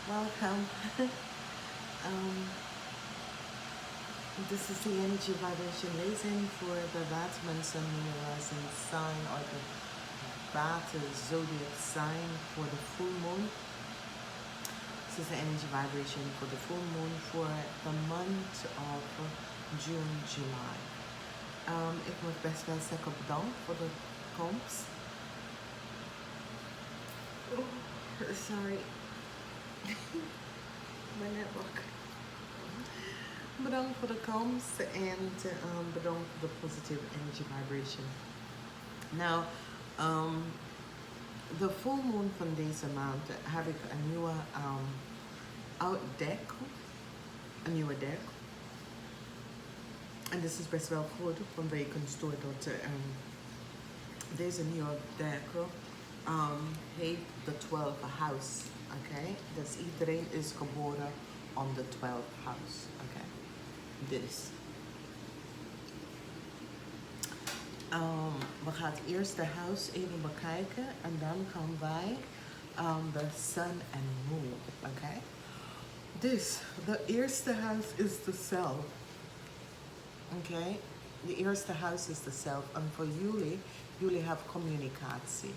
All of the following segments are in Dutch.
Welcome. um, this is the energy vibration lezing for the Batman's numerology sign or the Bat zodiac sign for the full moon. This is the energy vibration for the full moon for the month of June, July. Ik moet best wel zeggen bedankt voor de komst. Oh, sorry. Mijn netwerk. Bedankt voor de komst en bedankt voor de positive energy vibration. Nou, de full moon van deze maand heb ik een nieuwe deck. Een nieuwe deck. En dit is best wel goed, vanwege dat deze nieuwe deck heeft de 12th house. Okay? Dus iedereen is geboren on the 12th house. Okay? Dus. We gaan het eerste house even bekijken en dan gaan wij de sun en moon. Okay? Dus, de eerste house is de self. Okay? De eerste house is de self. En voor jullie hebben communicatie.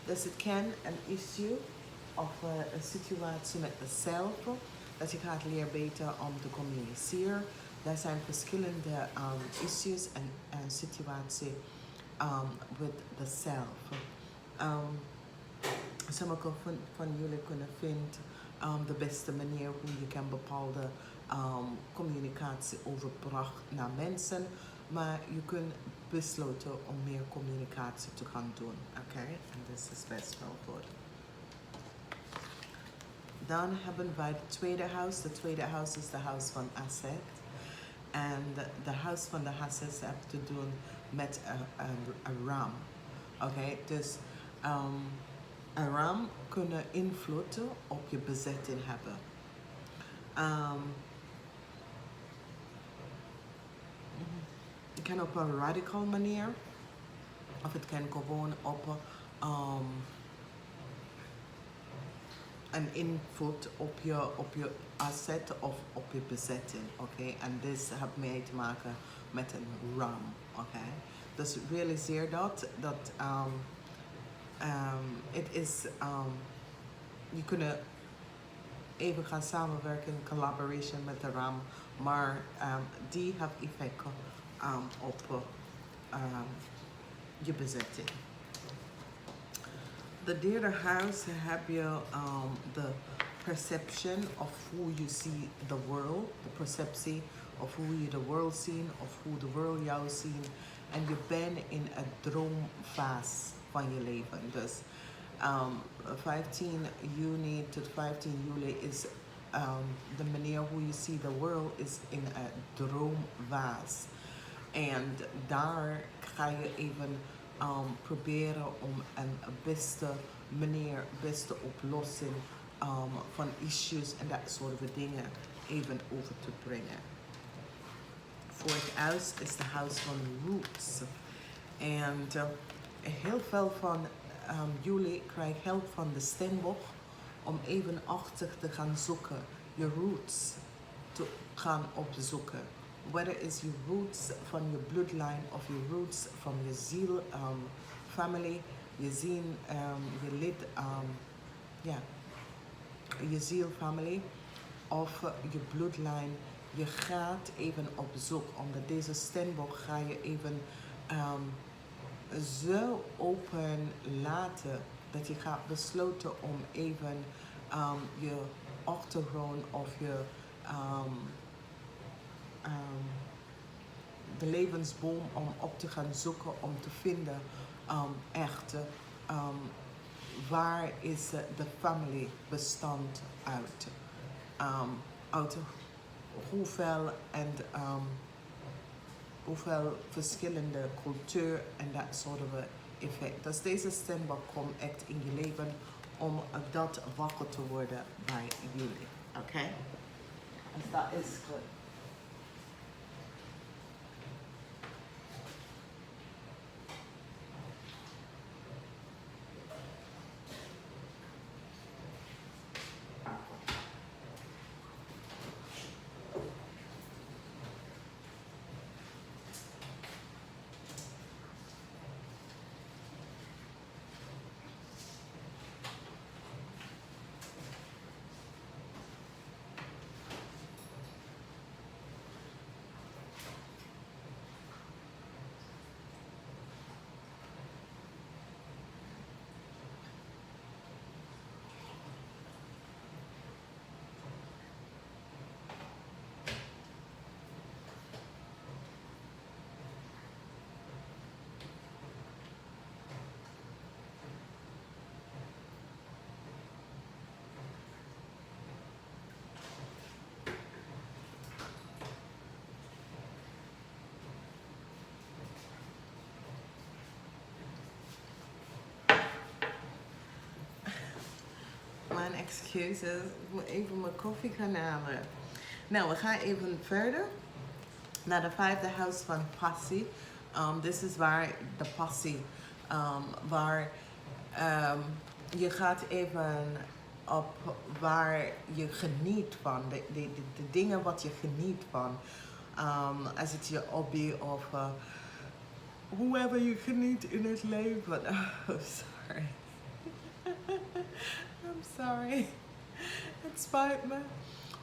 Dus het kan een issue of een situatie met de zelf, dat je gaat leren beter om te communiceren. Er zijn verschillende issues en situaties met de zelf. Sommige van jullie kunnen vinden de beste manier hoe je kan bepaalde communicatie overbrachten naar mensen, maar je kunt besluiten om meer communicatie te gaan doen. Oké? En dat is best wel goed. Dan hebben wij de tweede huis. De tweede huis is de huis van asset. En de huis van de assets heeft te doen met een ram. Oké? Dus een ram kunnen invloed op je bezetting hebben. Het kan op een radical manier, of het kan gewoon op een invloed op je asset of op je bezetting. Oké? En dit heeft mee te maken met een ram. Oké? Dus realiseer dat het is, je kunt even gaan samenwerken in collaboration met de ram, maar die heeft effect op je bezetting. De derde huis heb je de perception of hoe je ziet the world, de perceptie of hoe je de world ziet of hoe de world jou ziet. En je bent in een droomfase van je leven. Dus 15 juni tot 15 juli is de manier hoe je ziet the world is in een droomfase. En daar ga je even proberen om een beste manier, beste oplossing van issues en dat soort dingen even over te brengen. Voor het huis is de huis van roots. En heel veel van jullie krijgen hulp van de steenbok om even achter te gaan zoeken, je roots te gaan opzoeken. Whether it's your roots van je bloodline of your roots van je ziel family, je ziel, je lid, je ziel family of je bloodline. Je gaat even op zoek, omdat deze steenbok ga je even zo open laten dat je gaat besluiten om even je achtergrond of je de levensboom om op te gaan zoeken om te vinden echt waar is de family bestand uit. Uit hoeveel verschillende cultuur en dat soort effect. Dus deze steenbok komt echt in je leven om dat wakker te worden bij jullie. Oké? Dus dat is goed. Excuses, ik moet even mijn koffie gaan halen. Nou, we gaan even verder naar de vijfde huis van passie. Dit is waar de passie, waar je gaat even op waar je geniet van, de dingen wat je geniet van. Als het je hobby of hoever je geniet in het leven. Oh, sorry. I'm sorry. Het spijt me.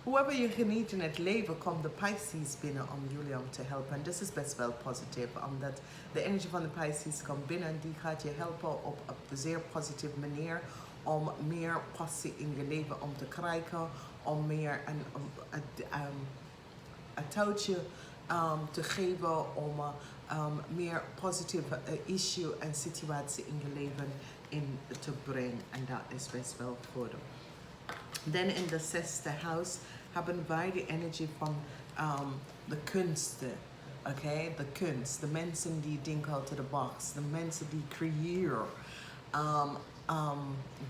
Hoever je geniet in het leven, komt de Pisces binnen om jullie om te helpen. En dit is best wel positief, omdat de energie van de Pisces komt binnen. Die gaat je helpen op een zeer positieve manier om meer passie in je leven om te krijgen. Om meer een touwtje te geven om meer positieve issue en situatie in je leven in te brengen. En dat is best wel goed. Dan in de zesde huis hebben wij de energie van de kunsten. Okay? De kunst. De mensen die denken out of the box. De mensen die creëren.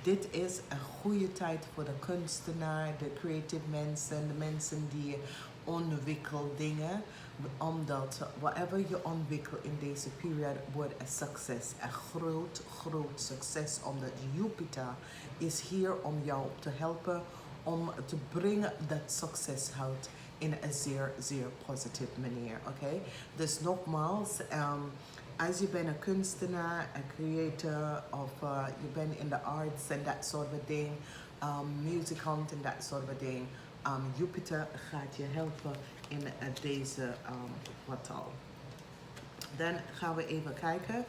Dit is een goede tijd voor de kunstenaar, de creative mensen, de mensen die ontwikkelen dingen. Omdat whatever je ontwikkelt in deze periode wordt een succes. Een groot succes. Omdat Jupiter is hier om jou te helpen om te brengen dat succes houdt in een zeer positieve manier. Okay? Dus nogmaals, als je bent een kunstenaar, een creator of je bent in de arts en dat soort van ding, muzikant en dat soort van ding, Jupiter gaat je helpen in deze kwartaal. Dan gaan we even kijken.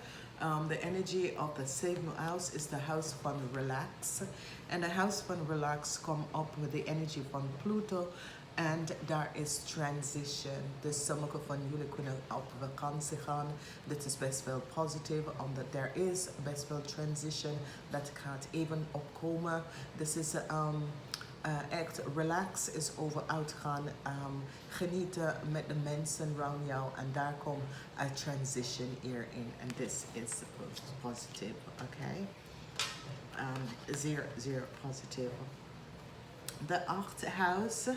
The energy of the seventh house is the house van relax. En de house van relax komt op met de energie van Pluto. En daar is transition. Dus sommige van jullie kunnen op vakantie gaan. Dit is best wel positief, omdat er is best wel transition dat gaat even opkomen. Dus is echt relax is over uitgaan, genieten met de mensen rond jou en daar komt een transition hierin. En dit is positief, oké? Zeer positief. De achtste huis.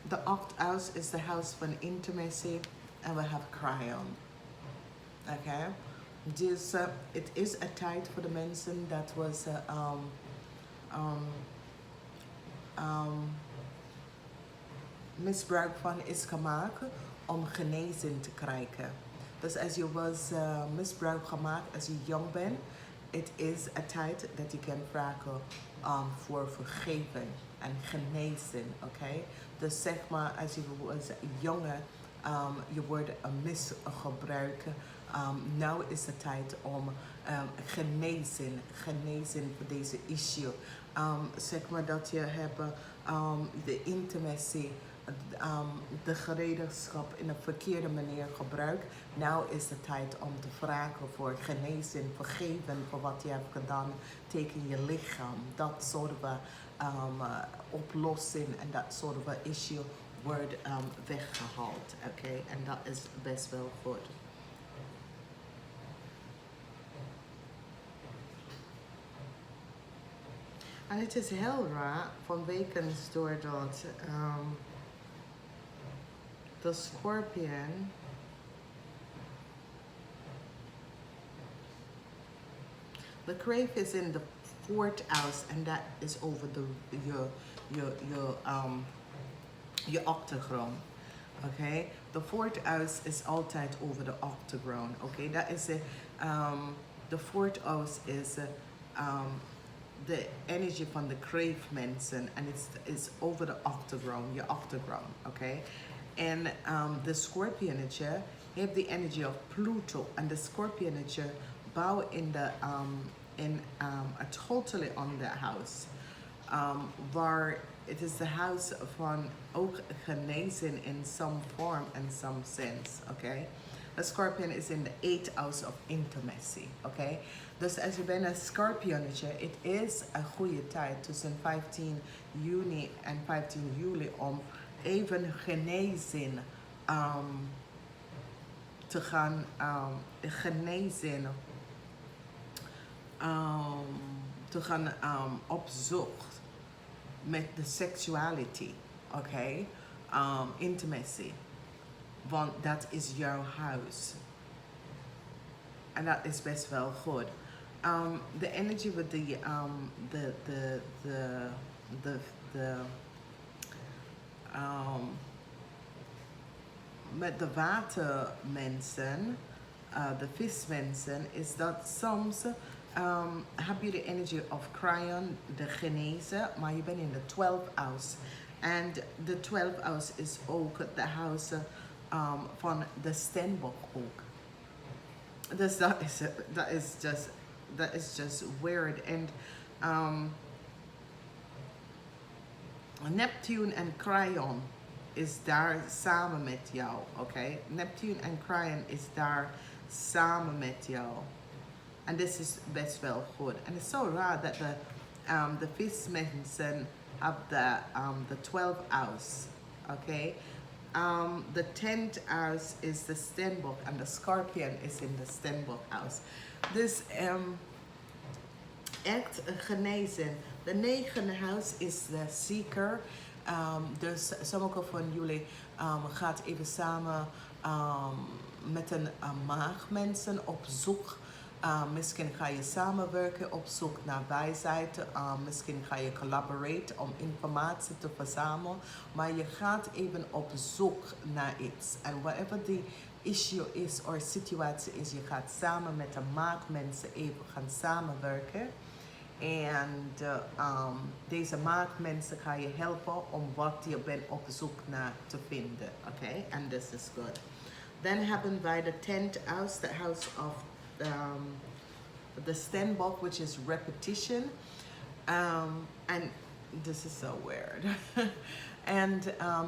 The eighth house is the house van intimacy, and we have cryon. Okay, dus it is a tijd voor de mensen dat was misbruik van is gemaakt om genezing te krijgen. Dus als je was misbruik gemaakt als je jong bent, het is een tijd dat je kan vragen voor vergeving en genezing, oké? Dus zeg maar, als je was jongen, je wordt misgebruikt. Nou is de tijd om genezing voor deze issue. Zeg maar dat je hebt de intimacy, de gereedschap in een verkeerde manier gebruikt. Nou is de tijd om te vragen voor genezing, vergeven voor wat je hebt gedaan tegen je lichaam. Dat soort van oplossing en dat soort van issue wordt weggehaald. Oké, en dat is best wel goed. En het is heel raar vanwege doordat de Schorpioen the Kreeft is in the fourth house, and that is over your octagon. Okay, the fourth house is altijd over the octagon. Okay, that is the fourth house is the energy from the Kreeft mensen, and it's over the octagon, your octagon. Okay, and the Scorpion energy have the energy of Pluto, and the Scorpion energy bow in the a totally on the house, waar it is the house van ook genezing in some form and some sense, okay? The Scorpion is in the 8th house of intimacy, okay? Dus als je bent een Scorpionnetje, het is een goede tijd tussen 15 juni en 15 juli om even genezing um, te gaan genezen, te gaan op zoek met de sexuality, oké? Intimacy, want dat is jouw huis. En dat is best wel goed. The energy with the met de watermensen, de vismensen, is dat soms heb je de energy of Cryon, de genezen, maar je bent in de 12th house. En de 12th house is ook de huis van de steenbok ook. Dus that is just weird. And Neptune en Cryon is daar samen met jou, oké? Neptune en Cryon is daar samen met jou. En dit is best wel goed. En het is zo raar dat de vismensen have the 12th house, oké? The 10th house is the Steenbok and the Scorpion is in the Steenbok house. Dus echt genezen. De 9e house is de Seeker. Dus sommige van jullie gaat even samen met een maagmensen op zoek. Misschien ga je samenwerken op zoek naar wijsheid. Misschien ga je collaborate om informatie te verzamelen. Maar je gaat even op zoek naar iets. En whatever the issue is of situatie is, je gaat samen met de maagmensen even gaan samenwerken. En deze maagmensen gaan je helpen om wat je bent op zoek naar te vinden. Oké, and this is good. Then hebben wij de 10th house, the house of the Steenbok, which is repetition. And this is so weird. En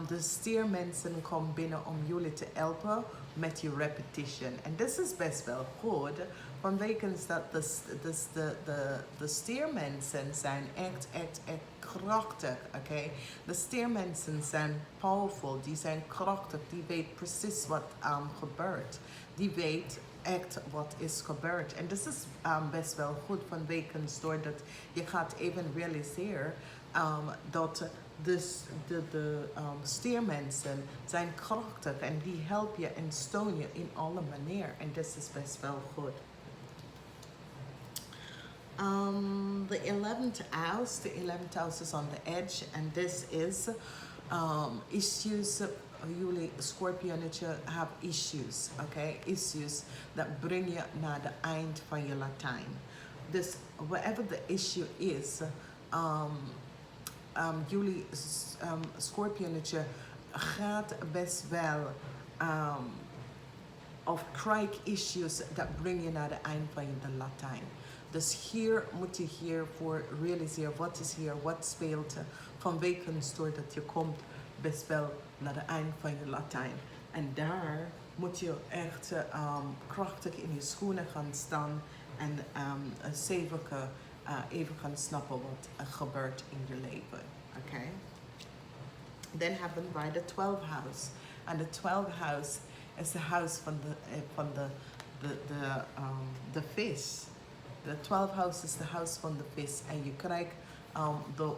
de stiermensen komen binnen om jullie te helpen met je repetition. En dit is best wel goed. Vanwege dat de stiermensen zijn echt krachtig, oké? De stiermensen zijn powerful, die zijn krachtig, die weet precies wat gebeurt. Die weet echt wat is gebeurd. En dit is best wel goed vanwege doordat je gaat even realiseren dat de stiermensen zijn krachtig en die helpen je en steunen je in alle manieren. En dit is best wel goed. The 11th house. The 11th house is on the edge, and this is issues. Jullie Schorpionetje have issues, okay? Issues dat brengen je naar de eind van je Latijn. Dus whatever the issue is, jullie Schorpionetje gaat best wel of krijg issues dat brengen je naar de eind van je Latijn. Dus hier moet je hiervoor realiseren wat is hier, wat speelt vanwege doordat je komt best wel naar het eind van je Latijn. En daar moet je echt krachtig in je schoenen gaan staan en even gaan snappen wat er gebeurt in je leven. Oké? Dan hebben wij de 12th house. En de 12th house is de huis van de vis. De 12th house is de huis van de vis. En je krijgt de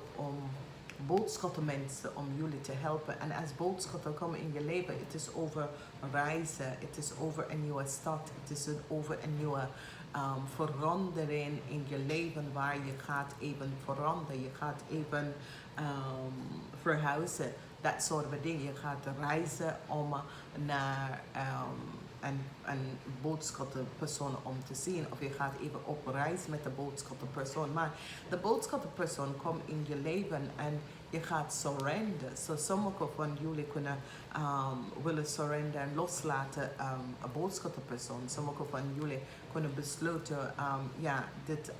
boodschappen mensen om jullie te helpen. En als boodschappen komen in je leven, het is over reizen, het is over een nieuwe stad, het is over een nieuwe verandering in je leven waar je gaat even veranderen, je gaat even verhuizen, dat soort van dingen. Je gaat reizen om naar een boodschappenpersoon om te zien. Of je gaat even op reis met de boodschappenpersoon. Maar de boodschappenpersoon komt in je leven en je gaat surrender. So sommige van jullie kunnen willen surrender en loslaten een boodschappenpersoon. Sommige van jullie kunnen besluiten, ja, dit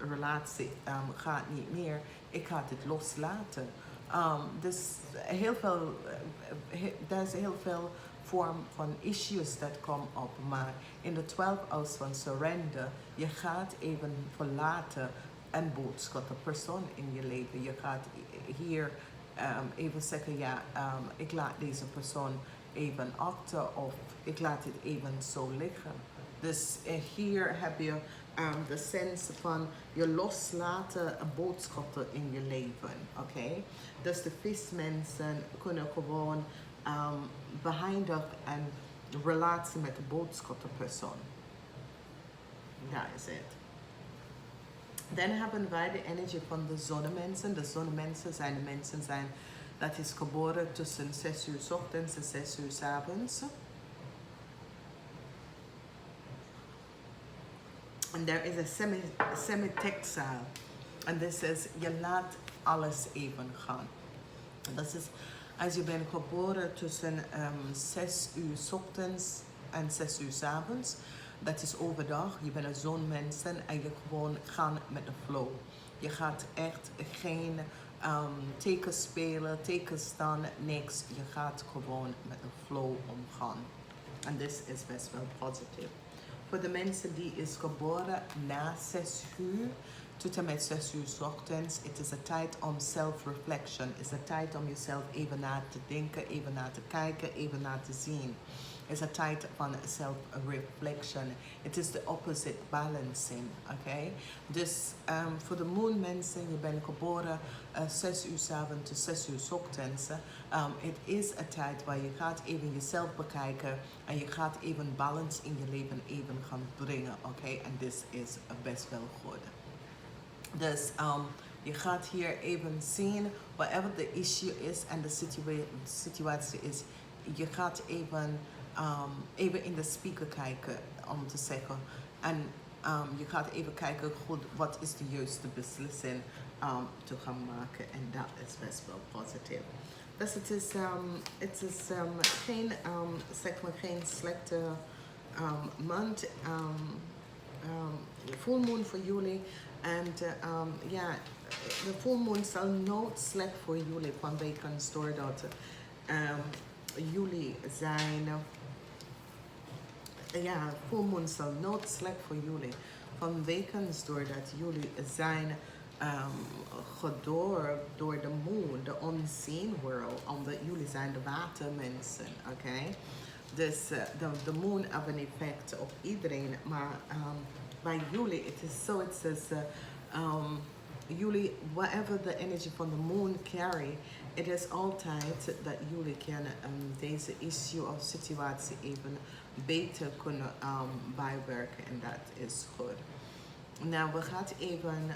relatie gaat niet meer. Ik ga dit loslaten. Dus er is heel veel vorm van issues dat komen op, maar in de 12th house van surrender, je gaat even verlaten een boodschappenpersoon in je leven. Je gaat hier even zeggen, ja, ik laat deze persoon even achter of ik laat het even zo liggen. Dus hier heb je de sens van je loslaten boodschappen in je leven. Oké? Dus de vismensen kunnen gewoon behendig een relatie met de boodschappenpersoon. Daar is het. Dan hebben wij de energie van de zonnemensen. De zonnemensen zijn de mensen dat is geboren tussen 6 uur 's ochtends en 6 uur 's avonds. And there is a semi-textile. And this is, je laat alles even gaan. Dat is, als je bent geboren tussen 6 uur 's ochtends en 6 uur 's avonds. Dat is overdag. Je bent een zonmens en je gewoon gaan met de flow. Je gaat echt geen tekens spelen, tekens staan, niks. Je gaat gewoon met de flow omgaan. En dit is best wel positief. Voor de mensen die is geboren na 6 uur tot en met 6 uur 's ochtends, het is een tijd om self-reflection. Het is een tijd om jezelf even na te denken, even na te kijken, even na te zien. Het is een tijd van self-reflection. Het is de opposite balancing, oké? Dus voor de moonmensen, je bent geboren 6 uur 's avonds tot 6 uur 's ochtends. Het is een tijd waar je gaat even jezelf bekijken en je gaat even balance in je leven even gaan brengen, oké? En dit is best wel goed. Dus je gaat hier even zien, whatever the issue is en de situatie is, je gaat even in de speaker kijken om te zeggen. En je gaat even kijken, goed, wat is de juiste beslissing te gaan maken. En dat is best wel positief. Dus het is geen, zeg maar, geen slechte maand. Full moon voor jullie. En ja, de full moon zal nooit slecht voor jullie vanwege doordat jullie zijn. Ja, full moon zal nooit slecht voor jullie. Vanwege doordat jullie zijn gedoord door de moon, de unseen world, omdat jullie zijn de watermensen, oké? Dus de moon heeft een effect op iedereen, maar bij jullie, het is zo, het is jullie, whatever the energy van de moon carry, het is altijd dat jullie kunnen deze issue of situatie even beter kunnen bijwerken en dat is goed. Nou, we gaan even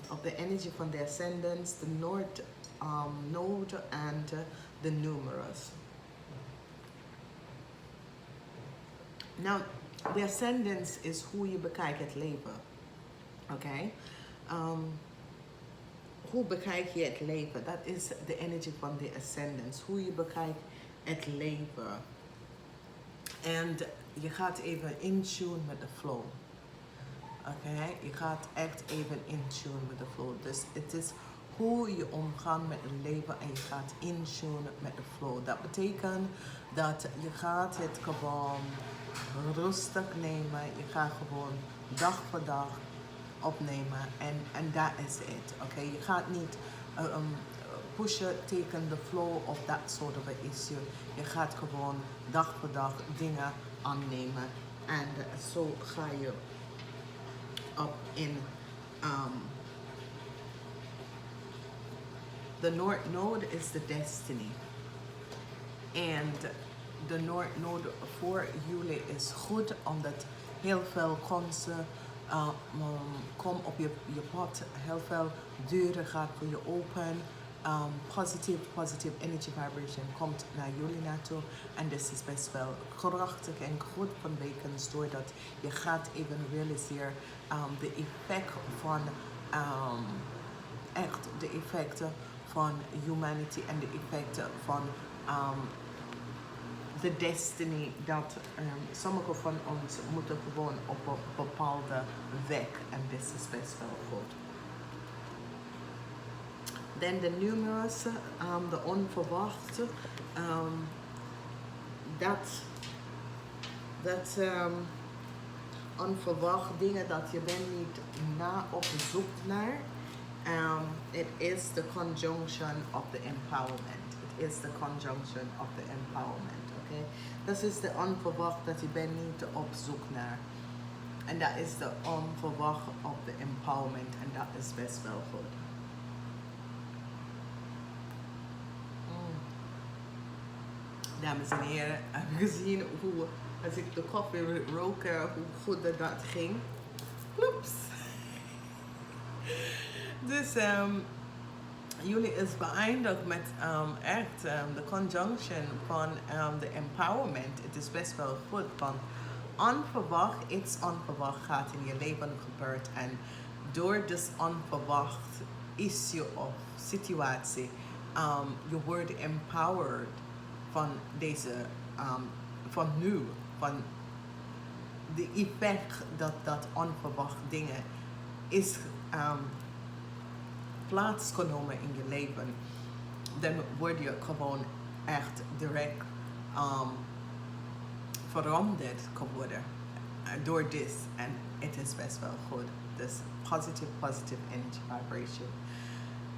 op de energie van de ascendants, de North Node en de numerous. Nou, de ascendants is hoe je bekijkt het leven. Oké? Hoe bekijk je het leven? Dat is de energie van de ascendants. Hoe je bekijkt het leven. En je gaat even in tune met de flow. Oké? Je gaat echt even in tune met de flow. Dus het is hoe je omgaat met het leven en je gaat in tune met de flow. Dat betekent dat je gaat het gewoon rustig nemen. Je gaat gewoon dag voor dag opnemen en dat is het. Oké? Je gaat niet pushen tegen de flow of dat soort of issue. Je gaat gewoon dag voor dag dingen aannemen en zo ga je op in the North Node is the destiny. En de North Node voor jullie is goed omdat heel veel kansen kom op je pad, heel veel deuren gaat voor je open. Positive energy vibration komt naar jullie naartoe en dit is best wel krachtig en goed vanwege doordat je gaat even realiseren de effect van echt de effecten van humanity en de effecten van de destiny dat sommige van ons moeten gewoon op een bepaalde weg en dit is best wel goed. Dan de numerous, de onverwachte, dat onverwacht dingen dat je bent niet na op zoek naar. It is the conjunction of the empowerment. It is the conjunction of the empowerment. Dat is de onverwacht dat je bent niet op zoek naar. En dat is de onverwacht op de empowerment. En dat is best wel goed. Dames en heren, heb je gezien hoe, als ik de koffie roken, hoe goed dat ging? Oeps. Dus jullie is beëindigd met echt de conjunction van de empowerment. Het is best wel goed, want onverwacht, iets onverwacht gaat in je leven gebeurt. En door dus onverwacht issue of situatie, je wordt empowered van deze, van nu, van de effect dat onverwacht dingen is plaatsgenomen in je leven, dan word je gewoon echt direct veranderd geworden door dit. En het is best wel goed. Dus positive energy vibration.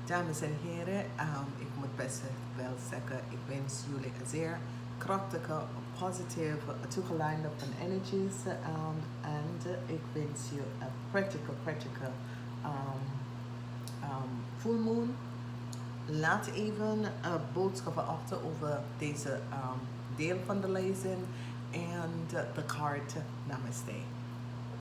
Dames en heren, ik moet best wel zeggen, ik wens jullie een zeer krachtige, positieve, toegeleide van energies. En ik wens je een prettige full moon. Laat even boodschappen achter over deze deel van de lezing en de kaart. Namaste.